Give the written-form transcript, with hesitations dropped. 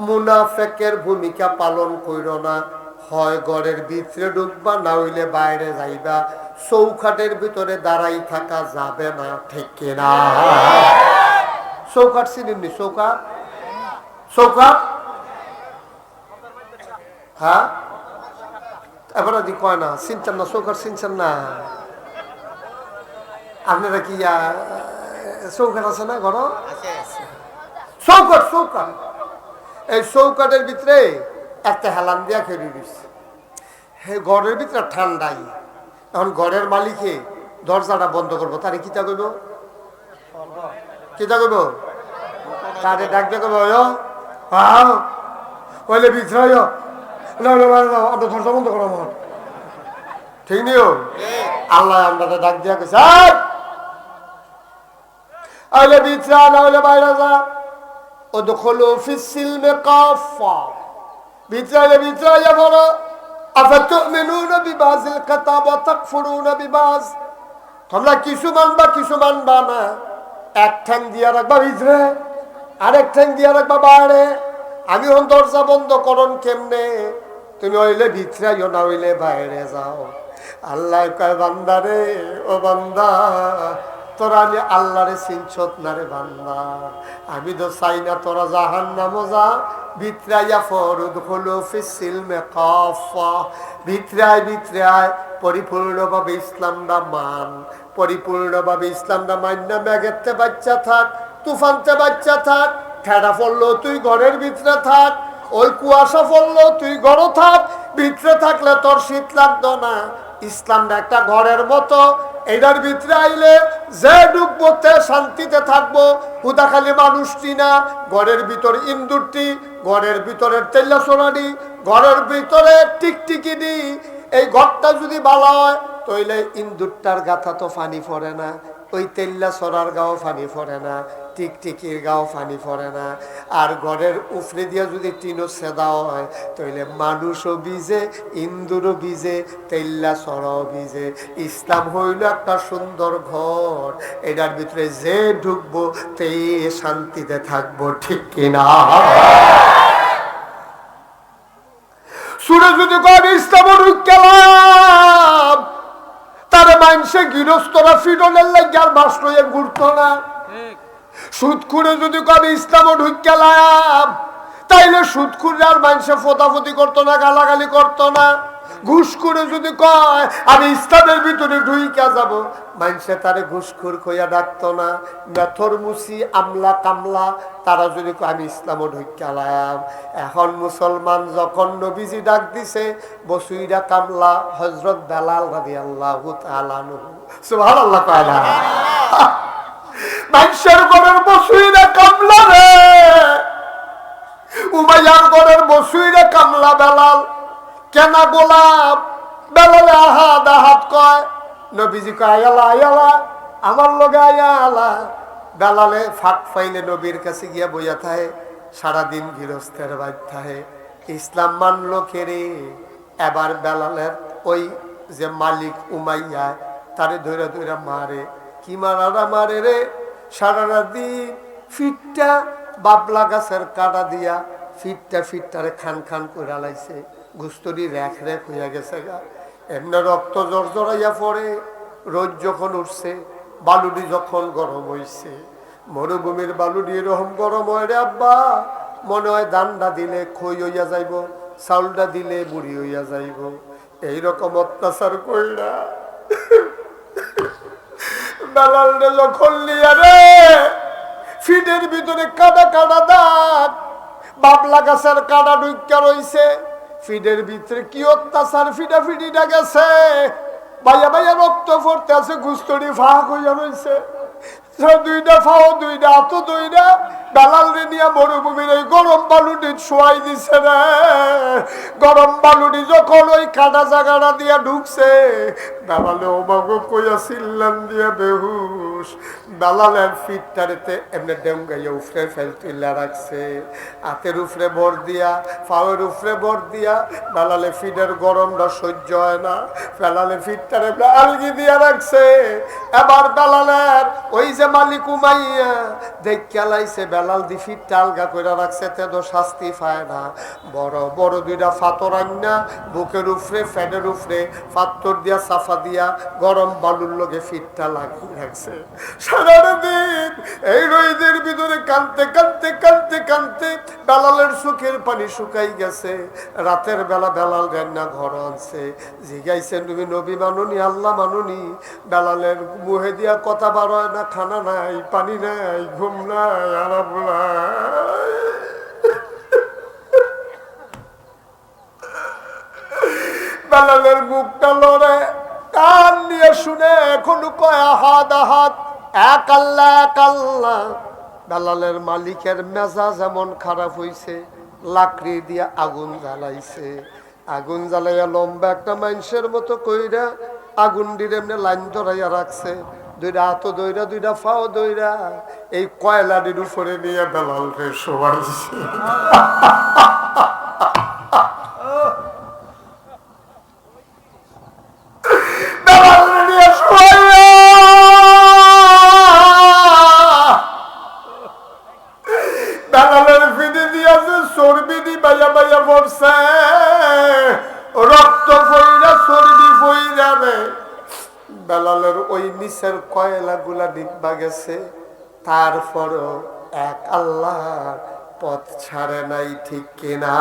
মুনাফেকের ভূমিকা পালন কইরো না। হয় ঘরের ভিতরে ঢুকবা, না হইলে বাইরে যাইবা। চৌখাটের ভিতরে দাঁড়াই থাকা যাবে না, ঠিক কিনা? চৌখাট চিনেননি? চৌকাট, চৌকাট, হ্যাঁ এবার কয় না, চিনছেন না? চৌকাট চিনছেন না? আপনারা কি চৌকাট আছে না ঘর? চৌকাট, চৌকাট। এই চৌকাটের ভিতরে একটা হেলান দিয়া খেয়ে দিচ্ছে। ঘরের ভিতরে ঠান্ডাই। এখন ঘরের মালিকে দরজাটা বন্ধ করবো, তারে কিতা কইব? কিতা কইব? তারে ডাক দিয়ে কইব, হইলে ভিতরে দরজা বন্ধ করো আমার, ঠিক নিও? আল্লাহ আমরা ডাক দিয়া কইছে, হইলে ভিতরে না হইলে বাইরে যা। ادخلوا في السلم كافة, ভিতরে ভিতরে পড়ো। আফাতুমিনুনা বিবাযিল কিতাব ওয়া তাকফুরুনা বিবায, তোমরা কিছু মানবা কিছু মানবা না। এক ঠ্যাং দিয়া রাখবা ভিতরে, আরেক ঠ্যাং দিয়া রাখবা বাইরে। আমি হন দরজা বন্ধ করন কেমনে? তুমি হইলে ভিতরে না হইলে বাইরে যাও। আল্লাহ কয় বান্দারে, ও বান্দা তোরা আমি আল্লাহরে চিনছত না রে বান্দা। আমি তো চাই না তোরা জাহান্নামে যা। ভিতরাইয়া ফরুদখুলু ফিস সিলমে কাফা, ভিতরায় ভিতরায় পরিপূর্ণভাবে ইসলামটা মান। পরিপূর্ণভাবে ইসলামটা মান্য মেঘেতে বাচ্চা থাক, তুফানতে বাচ্চা থাক। ঠেড়া পড়লো তুই ঘরের ভিতরে থাক, ওই কুয়াশা পড়লো তুই ঘরে থাক। ভিতরে থাকলে তোর শীত লাগতো না। ইসলামটা একটা ঘরের মতো, এটার ভিতরে আইলে যে ঢুকবো তে শান্তিতে থাকবো। হুদা খালি মানুষটি না, ঘরের ভিতর ইন্দুরটি, ঘরের ভিতরের তেল্লা সোনানি, ঘরের ভিতরে টিকটিকিনি। এই ঘরটা যদি ভালো হয় তাইলে ইন্দুরটার গাথা তো ফানি পড়ে না, ওই তেল্লা সরার গাও ফানি পড়ে না, টিকটিকির গাও ফানি পড়ে না। আর ঘরের উফরে দিয়া যদি টিনও সেদা হয় তাইলে মানুষও ভিজে, ইন্দুরও ভিজে, তেল্লা সরাও ভিজে। ইসলাম হইল একটা সুন্দর ঘর, এটার ভিতরে যে ঢুকবো তে শান্তিতে থাকবো, ঠিক কিনা? সুরে যদি কয় ইসলাম ঢুকলাম, তার মানুষে গৃহস্থরা ফিরনের লাগে আর মাস লইয়া ঘুরতো না। সুদখুরে যদি কবে ইসলাম ঢুকলাম, তাইলে সুদখুরে আর মানুষে ফোতাফুতি করতো না, গালাগালি করতো না। ঘুষখুরে যদি কয় আমি ইসলামের ভিতরে ঢুইকা যাব, মানুষে তারে ঘুষখুর কইয়া ডাকতো না। মেথর মুসি আমলা কামলা তারা যদি কয় আমি ইসলামও ঢুকলাম। এখন মুসলমান যখন নবীজি ডাক দিছে, বসুইরা কামলা হযরত বেলাল রাদিয়াল্লাহু তাআলা আনহু, সুবহানাল্লাহ কয় না? মানুষের ঘরের বসুইরা কামলা রে, উমাইয়ার ঘরের বসুইরা কামলা বেলাল। কেন গোলাপ বেলালে আহাদ আহাদ কয়, নবীজি কয় আয়ালা আয়ালা, আমার লগে আয়ালা। বেলালে ফাঁক পাইলে নবীর কাছে গিয়া বইয়া থাকে, সারাদিন গৃহস্থের বাইর থাকে। ইসলাম মানলো কেরে? এবার বেলালের ওই যে মালিক উমাইয়া তারে ধরে ধরে মারে। কি মারারা মারে রে? সারা দিন ফিটটা বাবলা গাছের কাটা দিয়া ফিটটারে খান খান করে লাইছে। গুস্তরি রেখ রেখ হইয়া গেছে গা, এমনি রক্ত জড়জড়াইয়া পড়ে। রোদ যখন উঠছে, বালুডি যখন গরম হইছে, মরুভূমির বালুডি এরকম গরম হয় রে আব্বা, মনে হয় দানটা দিলে খই হইয়া যাইব, চাউলটা দিলে বুড়ি হইয়া যাইব। এইরকম অত্যাচার কইরা বেলাল রে যখন লিয়া রে, ফিটের ভিতরে কাটা কাটা দাগ, বাবলা গাছের কাটা ঢুকা রইছে। ফিডের ভিতরে কি অত্যাচার, ফিডা ফিডিটা গেছে, ভাইয়া ভাইয়া রক্ত পড়তে আছে, গুস্তরি ফাঁক হইয়া রয়েছে। দুইটা ফাও দুইটা হাত দুইটা বেলাল রে নিয়ে মরুভূমির ওই গরম বালুটি শোয়াই দিছে রে। গরম বালুটি যখন ওই কাটা জায়গাটা দিয়া ঢুকছে, বেলালে ওমাগো কইয়া চিল্লান দিয়া বেহুশ। বেলালের ফিটটারেতে এমনি ডেঙ্গাইয়া উফরে ফেলতিল্লা রাখছে, হাতের উফরে ভর দিয়া, পাওয়ের উফরে ভর দিয়া। বেলালে ফিটের গরমটা সহ্য হয় না, বেলালে ফিটটারে আলগি দিয়া রাখছে। এবার বেলালের ওই যে মালিক উমাইয়া দেখিয়া লাইছে বেলাল দি ফিটটা আলগা করে রাখছে, তেদ শাস্তি পায় না। বড় বড় দুইটা ফাতর আন্না বুকের উফরে ফ্যানের উফরে পাত্তর দিয়া সাফা দিয়া গরম বালুর লগে ফিটটা লাগিয়ে রাখছে। সারাদিন এই রোদের ভিতরে কানতে কানতে কানতে কানতে বেলালের চোখের পানি শুকাই গেছে। রাতের বেলা বেলাল রান্না ঘর আনছে, জিগাইছেন তুমি নবী মানুনি আল্লাহ মানুনি? বেলালের মুহে দিয়া কথা বার হয় না, খানা নাই, পানি নাই, ঘুম নাই, আরাম নাই। বেলালের মুখটা লড়ে, কান নিয়ে শুনে এখনো কয় আহাদ আহাদ, এক আল্লাহ এক আল্লাহ। বেলালের মালিকের মেজাজ এমন খারাপ হইছে, লাকড়ি দিয়া আগুন জ্বালাইছে। আগুন জ্বালাইয়া লম্বা একটা মানুষের মতো কইরা আগুন দিয়ে এমনি লাইন ধরাইয়া রাখছে। দুইটা হাত দইরা, দুইটা ফাও দইরা এই কয়লাটির উপরে নিয়ে বেলালকে শোয়াইছে। বেলালের ফিদি দিয়েছে, চর্বি দি বাইয়া বাইয়া পড়ছে, রক্ত ফইরা চর্বি ফইরা রে। বেলালের ওই নিচের কয়লা গুলা নিবা গেছে, তারপরও এক আল্লাহ পথ ছাড়ে নাই, ঠিক কিনা?